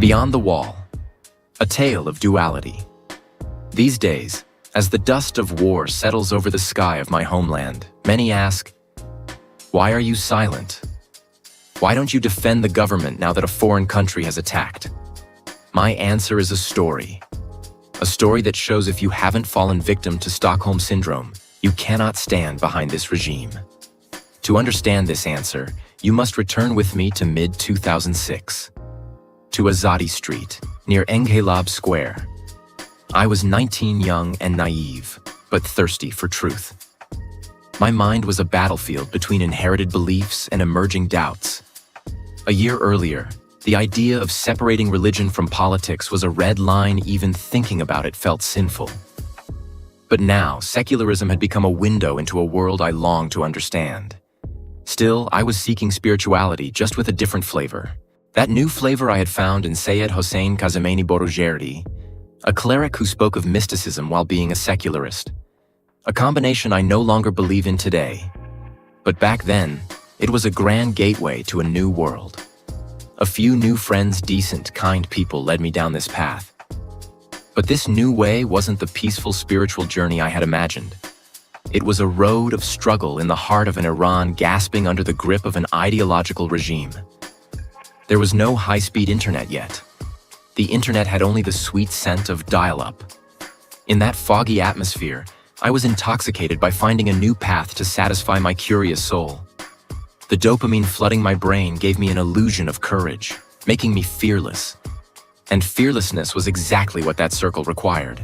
Beyond the Wall, a tale of duality. These days, as the dust of war settles over the sky of my homeland, many ask, why are you silent? Why don't you defend the government now that a foreign country has attacked? My answer is a story that shows if you haven't fallen victim to Stockholm Syndrome, you cannot stand behind this regime. To understand this answer, you must return with me to mid-2006. To Azadi Street, near Enghelab Square. I was 19, young and naive, but thirsty for truth. My mind was a battlefield between inherited beliefs and emerging doubts. A year earlier, the idea of separating religion from politics was a red line. Even thinking about it felt sinful. But now, secularism had become a window into a world I longed to understand. Still, I was seeking spirituality, just with a different flavor. That new flavor I had found in Sayed Hossein Kazemeni Borojerdi, a cleric who spoke of mysticism while being a secularist. A combination I no longer believe in today. But back then, it was a grand gateway to a new world. A few new friends, decent, kind people led me down this path. But this new way wasn't the peaceful spiritual journey I had imagined. It was a road of struggle in the heart of an Iran gasping under the grip of an ideological regime. There was no high-speed internet yet. The internet had only the sweet scent of dial-up. In that foggy atmosphere, I was intoxicated by finding a new path to satisfy my curious soul. The dopamine flooding my brain gave me an illusion of courage, making me fearless. And fearlessness was exactly what that circle required.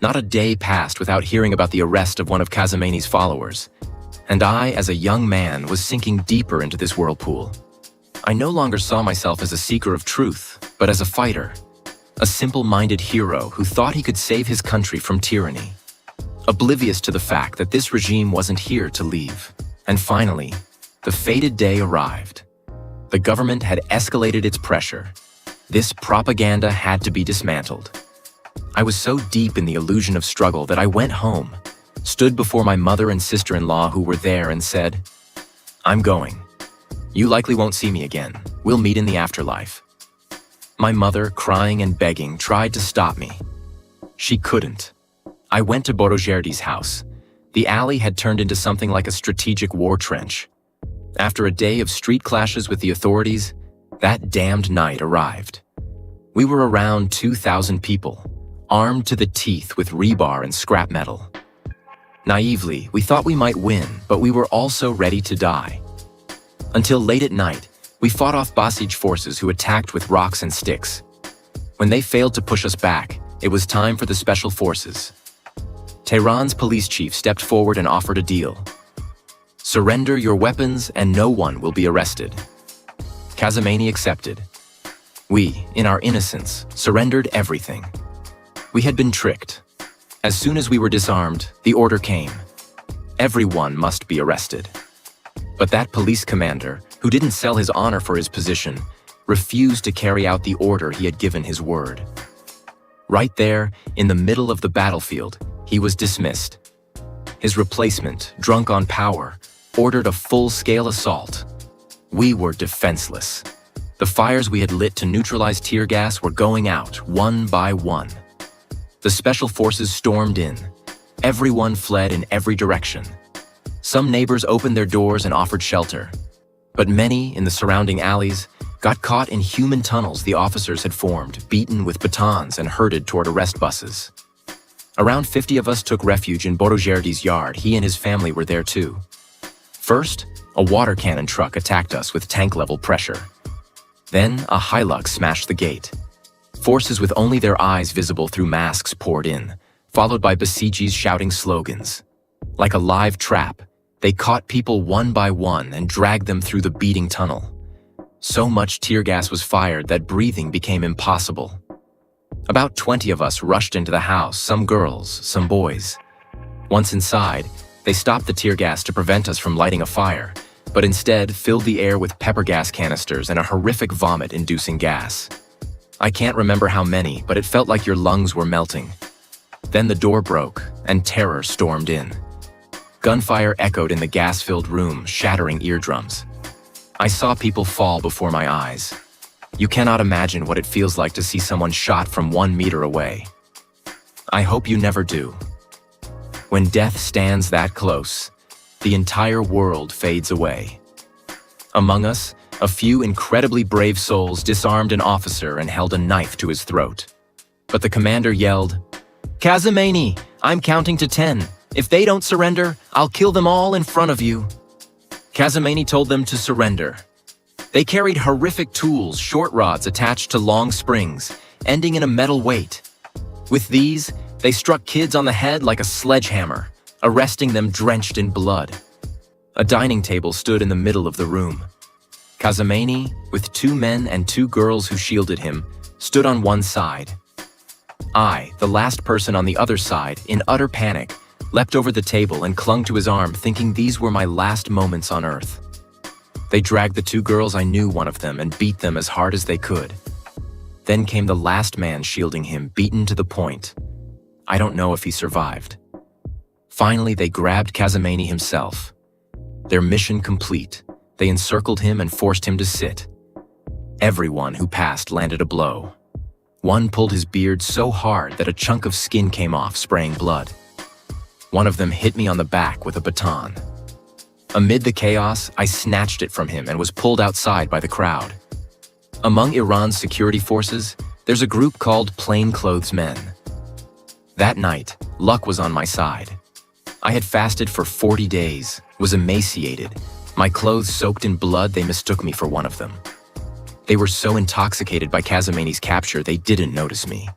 Not a day passed without hearing about the arrest of one of Kazemeni's followers. And I, as a young man, was sinking deeper into this whirlpool. I no longer saw myself as a seeker of truth, but as a fighter. A simple-minded hero who thought he could save his country from tyranny. Oblivious to the fact that this regime wasn't here to leave. And finally, the fated day arrived. The government had escalated its pressure. This propaganda had to be dismantled. I was so deep in the illusion of struggle that I went home, stood before my mother and sister-in-law who were there and said, "I'm going. You likely won't see me again. We'll meet in the afterlife." My mother, crying and begging, tried to stop me. She couldn't. I went to Borojerdi's house. The alley had turned into something like a strategic war trench. After a day of street clashes with the authorities, that damned night arrived. We were around 2,000 people, armed to the teeth with rebar and scrap metal. Naively, we thought we might win, but we were also ready to die. Until late at night, we fought off Basij forces who attacked with rocks and sticks. When they failed to push us back, it was time for the special forces. Tehran's police chief stepped forward and offered a deal. Surrender your weapons and no one will be arrested. Kazemeni accepted. We, in our innocence, surrendered everything. We had been tricked. As soon as we were disarmed, the order came. Everyone must be arrested. But that police commander, who didn't sell his honor for his position, refused to carry out the order he had given his word. Right there, in the middle of the battlefield, he was dismissed. His replacement, drunk on power, ordered a full-scale assault. We were defenseless. The fires we had lit to neutralize tear gas were going out, one by one. The special forces stormed in. Everyone fled in every direction. Some neighbors opened their doors and offered shelter. But many, in the surrounding alleys, got caught in human tunnels the officers had formed, beaten with batons and herded toward arrest buses. Around 50 of us took refuge in Borojerdi's yard. He and his family were there too. First, a water cannon truck attacked us with tank-level pressure. Then, a Hilux smashed the gate. Forces with only their eyes visible through masks poured in, followed by Basijis shouting slogans. Like a live trap, they caught people one by one and dragged them through the beating tunnel. So much tear gas was fired that breathing became impossible. About 20 of us rushed into the house, some girls, some boys. Once inside, they stopped the tear gas to prevent us from lighting a fire, but instead filled the air with pepper gas canisters and a horrific vomit-inducing gas. I can't remember how many, but it felt like your lungs were melting. Then the door broke, and terror stormed in. Gunfire echoed in the gas-filled room, shattering eardrums. I saw people fall before my eyes. You cannot imagine what it feels like to see someone shot from 1 meter away. I hope you never do. When death stands that close, the entire world fades away. Among us, a few incredibly brave souls disarmed an officer and held a knife to his throat. But the commander yelled, "Kazamani, I'm counting to 10. If they don't surrender, I'll kill them all in front of you." Kazamani told them to surrender. They carried horrific tools, short rods attached to long springs, ending in a metal weight. With these, they struck kids on the head like a sledgehammer, arresting them drenched in blood. A dining table stood in the middle of the room. Kazamani, with 2 men and 2 girls who shielded him, stood on one side. I, the last person on the other side, in utter panic, leapt over the table and clung to his arm, thinking these were my last moments on Earth. They dragged the 2 girls, I knew one of them, and beat them as hard as they could. Then came the last man shielding him, beaten to the point. I don't know if he survived. Finally, they grabbed Kazamani himself. Their mission complete, they encircled him and forced him to sit. Everyone who passed landed a blow. One pulled his beard so hard that a chunk of skin came off, spraying blood. One of them hit me on the back with a baton. Amid the chaos, I snatched it from him and was pulled outside by the crowd. Among Iran's security forces, there's a group called plainclothes men. That night, luck was on my side. I had fasted for 40 days, was emaciated. My clothes soaked in blood, they mistook me for one of them. They were so intoxicated by Kazamani's capture, they didn't notice me.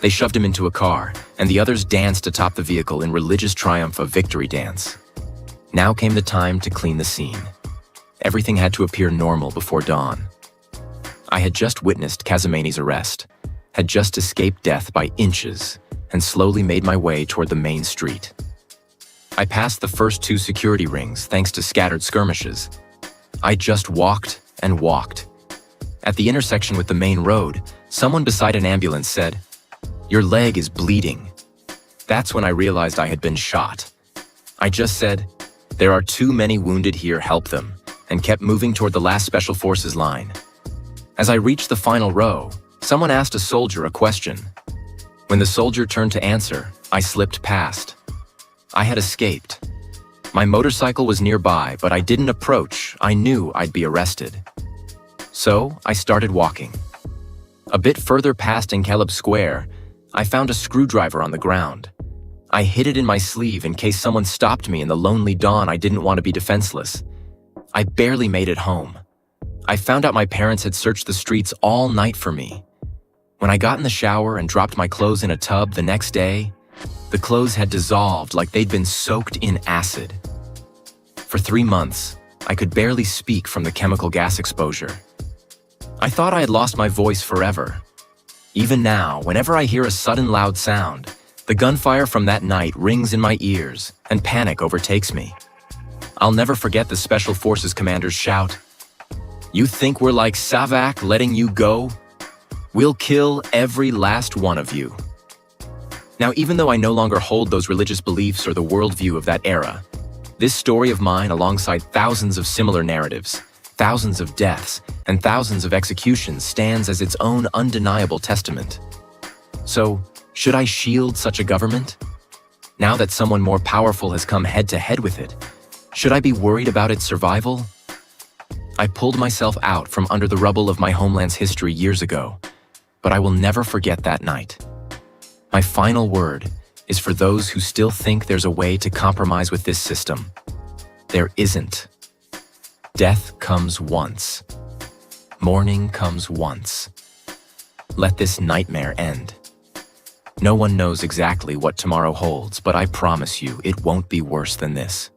They shoved him into a car, and the others danced atop the vehicle in religious triumph of victory dance. Now came the time to clean the scene. Everything had to appear normal before dawn. I had just witnessed Kazamani's arrest, had just escaped death by inches, and slowly made my way toward the main street. I passed the first 2 security rings thanks to scattered skirmishes. I just walked and walked. At the intersection with the main road, someone beside an ambulance said, "Your leg is bleeding." That's when I realized I had been shot. I just said, "There are too many wounded here, help them," and kept moving toward the last Special Forces line. As I reached the final row, someone asked a soldier a question. When the soldier turned to answer, I slipped past. I had escaped. My motorcycle was nearby, but I didn't approach. I knew I'd be arrested. So I started walking. A bit further past Enkeleb Square, I found a screwdriver on the ground. I hid it in my sleeve in case someone stopped me in the lonely dawn. I didn't want to be defenseless. I barely made it home. I found out my parents had searched the streets all night for me. When I got in the shower and dropped my clothes in a tub the next day, the clothes had dissolved like they'd been soaked in acid. For 3 months, I could barely speak from the chemical gas exposure. I thought I had lost my voice forever. Even now, whenever I hear a sudden loud sound, the gunfire from that night rings in my ears and panic overtakes me. I'll never forget the Special Forces commander's shout, "You think we're like Savak letting you go? We'll kill every last one of you." Now, even though I no longer hold those religious beliefs or the worldview of that era, this story of mine, alongside thousands of similar narratives, thousands of deaths, and thousands of executions, stands as its own undeniable testament. So, should I shield such a government? Now that someone more powerful has come head-to-head with it, should I be worried about its survival? I pulled myself out from under the rubble of my homeland's history years ago, but I will never forget that night. My final word is for those who still think there's a way to compromise with this system. There isn't. Death comes once. Morning comes once. Let this nightmare end. No one knows exactly what tomorrow holds, but I promise you it won't be worse than this.